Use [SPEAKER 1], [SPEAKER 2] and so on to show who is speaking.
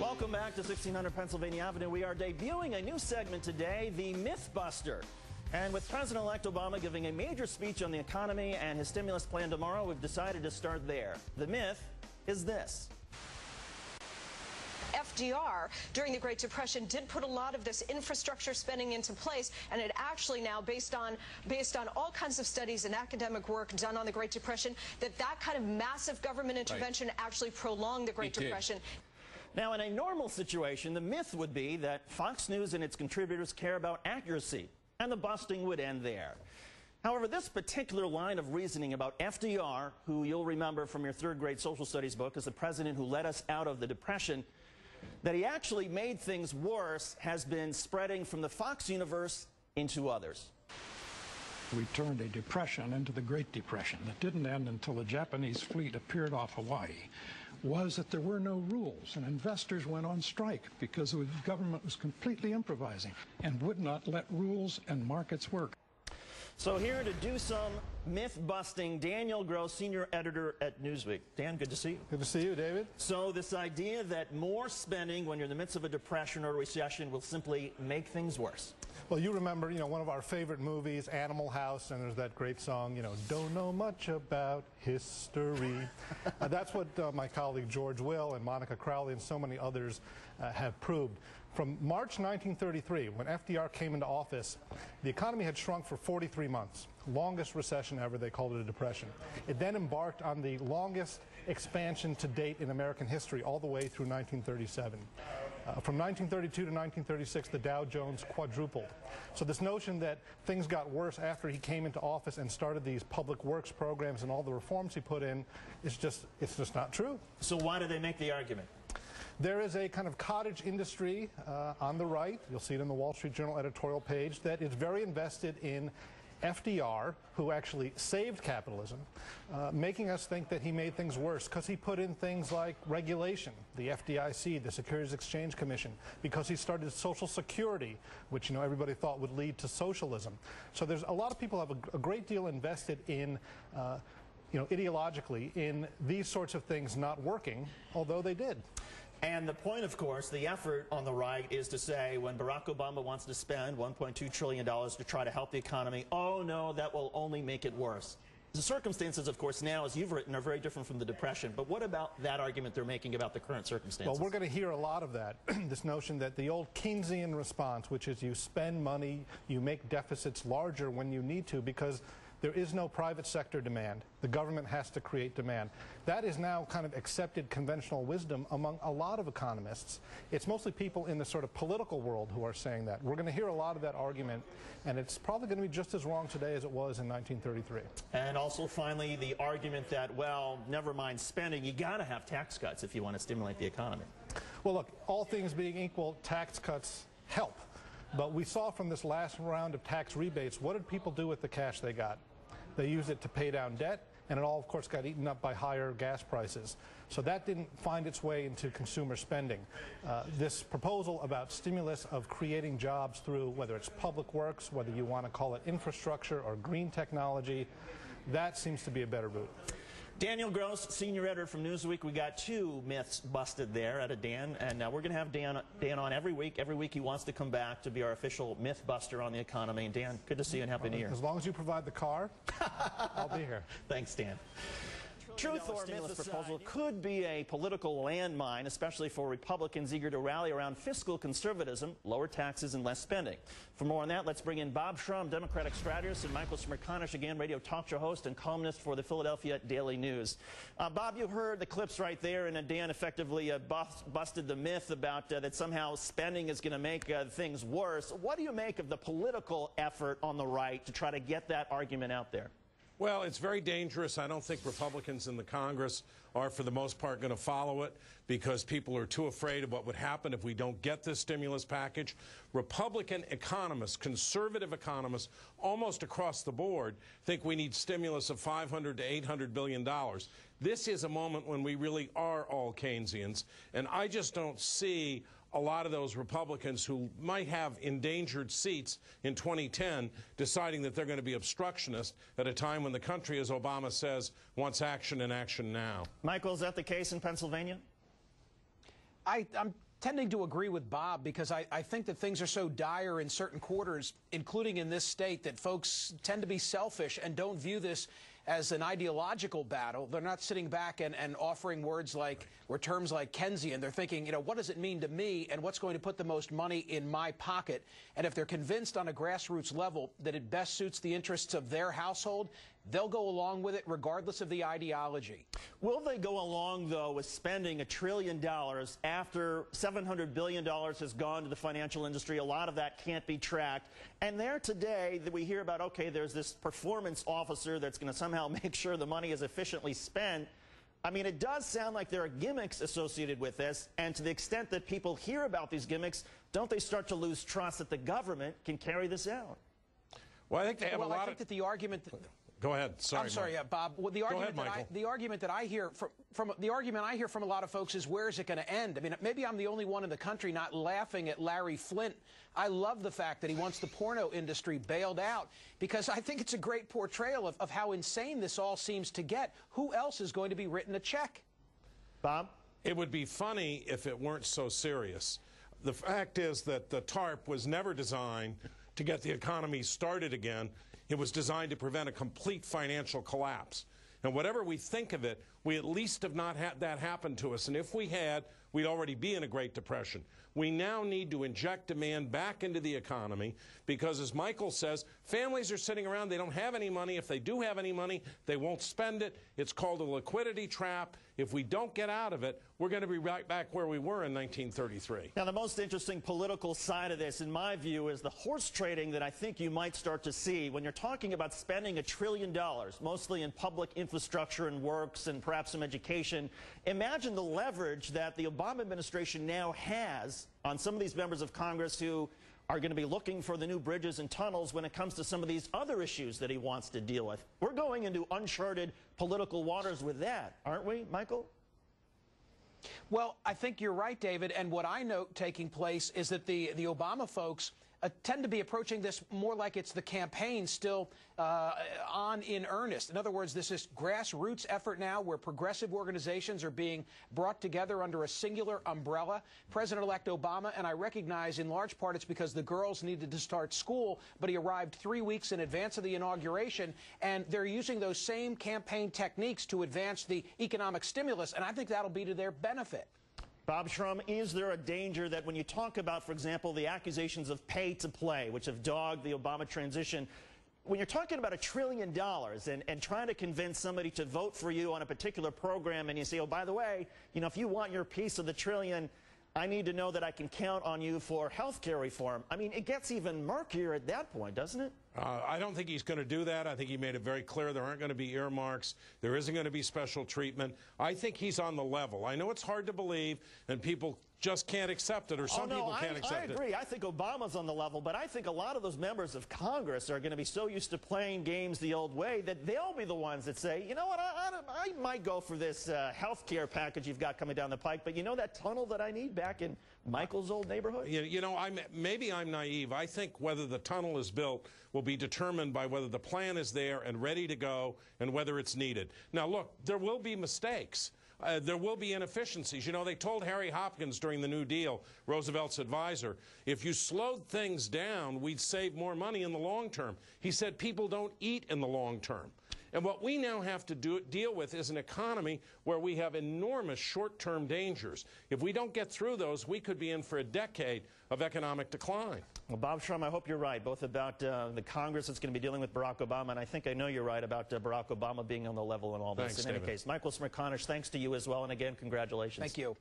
[SPEAKER 1] Welcome back to 1600 Pennsylvania Avenue. We are debuting a new segment today, the Mythbuster. And with President-elect Obama giving a major speech on the economy and his stimulus plan tomorrow, we've decided to start there. The myth is this.
[SPEAKER 2] FDR, during the Great Depression, did put a lot of this infrastructure spending into place, and it actually now, based on all kinds of studies and academic work done on the Great Depression, that kind of massive government intervention actually prolonged the Great Depression.
[SPEAKER 1] Now, in a normal situation, the myth would be that Fox News and its contributors care about accuracy, and the busting would end there. However, this particular line of reasoning about FDR, who you'll remember from your third grade social studies book as the president who led us out of the Depression, that he actually made things worse, has been spreading from the Fox universe into others.
[SPEAKER 3] We turned a depression into the Great Depression that didn't end until the Japanese fleet appeared off Hawaii. Was that there were no rules, and investors went on strike because the government was completely improvising and would not let rules and markets work.
[SPEAKER 1] So here to do some myth-busting, Daniel Gross, senior editor at Newsweek. Dan, good to see you.
[SPEAKER 4] Good to see you, David.
[SPEAKER 1] So this idea that more spending when you're in the midst of a depression or a recession will simply make things worse.
[SPEAKER 4] Well, you remember, one of our favorite movies, Animal House, and there's that great song, don't know much about history. That's what my colleague George Will and Monica Crowley and so many others have proved. From March 1933, when FDR came into office, the economy had shrunk for 43 months. Longest recession ever. They called it a depression. It then embarked on the longest expansion to date in American history, all the way through 1937. From 1932 to 1936, the Dow Jones quadrupled. So this notion that things got worse after he came into office and started these public works programs and all the reforms he put in, it's just not true.
[SPEAKER 1] So why do they make the argument?
[SPEAKER 4] There is a kind of cottage industry on the right, you'll see it in the Wall Street Journal editorial page, that is very invested in FDR, who actually saved capitalism, making us think that he made things worse because he put in things like regulation, the FDIC, the Securities Exchange Commission, because he started Social Security, which everybody thought would lead to socialism. So there's a lot of people have a great deal invested in ideologically in these sorts of things not working, although they did.
[SPEAKER 1] And the point, of course, the effort on the right is to say when Barack Obama wants to spend $1.2 trillion to try to help the economy, oh no, that will only make it worse. The circumstances, of course, now, as you've written, are very different from the Depression. But what about that argument they're making about the current circumstances?
[SPEAKER 4] Well, we're going to hear a lot of that, this notion that the old Keynesian response, which is you spend money, you make deficits larger when you need to because there is no private sector demand. The government has to create demand. That is now kind of accepted conventional wisdom among a lot of economists. It's mostly people in the sort of political world who are saying that. We're going to hear a lot of that argument, and it's probably going to be just as wrong today as it was in 1933.
[SPEAKER 1] And also, finally, the argument that, well, never mind spending, you got to have tax cuts if you want to stimulate the economy.
[SPEAKER 4] Well, look, all things being equal, tax cuts help. But we saw from this last round of tax rebates, what did people do with the cash they got? They used it to pay down debt, and it all, of course, got eaten up by higher gas prices. So that didn't find its way into consumer spending. This proposal about stimulus of creating jobs through, whether it's public works, whether you want to call it infrastructure or green technology, that seems to be a better route.
[SPEAKER 1] Daniel Gross, senior editor from Newsweek. We got two myths busted there out of Dan, and we're going to have Dan on every week. Every week he wants to come back to be our official myth buster on the economy. And Dan, good to see you and happy New Year.
[SPEAKER 4] As long as you provide the car, I'll be here.
[SPEAKER 1] Thanks, Dan. Truth or myth proposal could be a political landmine, especially for Republicans eager to rally around fiscal conservatism, lower taxes, and less spending. For more on that, let's bring in Bob Shrum, Democratic strategist, and Michael Smerconish, again, radio talk show host and columnist for the Philadelphia Daily News. Bob, you heard the clips right there, and Dan effectively busted the myth about that somehow spending is going to make things worse. What do you make of the political effort on the right to try to get that argument out there?
[SPEAKER 5] Well, it's very dangerous. I don't think Republicans in the Congress are, for the most part, going to follow it because people are too afraid of what would happen if we don't get this stimulus package. Republican economists, conservative economists, almost across the board, think we need stimulus of $500 to $800 billion. This is a moment when we really are all Keynesians, and I just don't see a lot of those Republicans who might have endangered seats in 2010 deciding that they're going to be obstructionists at a time when the country, as Obama says, wants action and action now.
[SPEAKER 1] Michael, is that the case in Pennsylvania?
[SPEAKER 6] I'm tending to agree with Bob because I think that things are so dire in certain quarters, including in this state, that folks tend to be selfish and don't view this as an ideological battle. They're not sitting back and offering words like, or terms like Keynesian. They're thinking, you know, what does it mean to me and what's going to put the most money in my pocket? And if they're convinced on a grassroots level that it best suits the interests of their household, they'll go along with it regardless of the ideology.
[SPEAKER 1] Will they go along, though, with spending $1 trillion after $700 billion has gone to the financial industry? A lot of that can't be tracked. And there today that we hear about, okay, there's this performance officer that's going to somehow make sure the money is efficiently spent. I mean, it does sound like there are gimmicks associated with this. And to the extent that people hear about these gimmicks, don't they start to lose trust that the government can carry this out?
[SPEAKER 5] Well, I think they have a lot
[SPEAKER 6] I think that the argument...
[SPEAKER 5] Go ahead. Sorry,
[SPEAKER 6] I'm sorry,
[SPEAKER 5] Mike.
[SPEAKER 6] Bob. Well, the argument that I hear from a lot of folks is, where is it going to end? I mean, maybe I'm the only one in the country not laughing at Larry Flint. I love the fact that he wants the porno industry bailed out, because I think it's a great portrayal of how insane this all seems to get. Who else is going to be written a check?
[SPEAKER 1] Bob?
[SPEAKER 5] It would be funny if it weren't so serious. The fact is that the TARP was never designed to get the economy started again. It was designed to prevent a complete financial collapse. And whatever we think of it, we at least have not had that happen to us. And if we had, we'd already be in a Great Depression. We now need to inject demand back into the economy because, as Michael says, families are sitting around. They don't have any money. If they do have any money, they won't spend it. It's called a liquidity trap. If we don't get out of it, we're going to be right back where we were in 1933.
[SPEAKER 1] Now, the most interesting political side of this, in my view, is the horse trading that I think you might start to see when you're talking about spending $1 trillion, mostly in public infrastructure and works and perhaps some education. Imagine the leverage that the Obama administration now has on some of these members of Congress who are going to be looking for the new bridges and tunnels when it comes to some of these other issues that he wants to deal with. We're going into uncharted political waters with that, aren't we, Michael?
[SPEAKER 6] Well, I think you're right, David, and what I note taking place is that the Obama folks tend to be approaching this more like it's the campaign still on in earnest. In other words, this is grassroots effort now where progressive organizations are being brought together under a singular umbrella. President-elect Obama, and I recognize in large part it's because the girls needed to start school, but he arrived 3 weeks in advance of the inauguration, and they're using those same campaign techniques to advance the economic stimulus, and I think that'll be to their benefit.
[SPEAKER 1] Bob Shrum, is there a danger that when you talk about, for example, the accusations of pay to play, which have dogged the Obama transition, when you're talking about $1 trillion and trying to convince somebody to vote for you on a particular program, and you say, oh, by the way, you know, if you want your piece of the trillion, I need to know that I can count on you for health care reform. I mean, it gets even murkier at that point, doesn't it?
[SPEAKER 5] I don't think he's going to do that. I think he made it very clear there aren't going to be earmarks. There isn't going to be special treatment. I think he's on the level. I know it's hard to believe, and people just can't accept it, or some people can't accept it.
[SPEAKER 1] I agree. I think Obama's on the level, but I think a lot of those members of Congress are going to be so used to playing games the old way that they'll be the ones that say, you know what, I might go for this health care package you've got coming down the pike, but you know that tunnel that I need back in Michael's old neighborhood?
[SPEAKER 5] You know, maybe I'm naive. I think whether the tunnel is built will be determined by whether the plan is there and ready to go and whether it's needed. Now, look, there will be mistakes. There will be inefficiencies. You know, they told Harry Hopkins during the New Deal, Roosevelt's advisor, if you slowed things down, we'd save more money in the long term. He said people don't eat in the long term. And what we now have to deal with is an economy where we have enormous short-term dangers. If we don't get through those, we could be in for a decade of economic decline.
[SPEAKER 1] Well, Bob Shrum, I hope you're right, both about the Congress that's going to be dealing with Barack Obama, and I think I know you're right about Barack Obama being on the level in all this.
[SPEAKER 5] Thanks,
[SPEAKER 1] in any
[SPEAKER 5] David.
[SPEAKER 1] case, Michael Smerconish, thanks to you as well, and again, congratulations.
[SPEAKER 6] Thank you.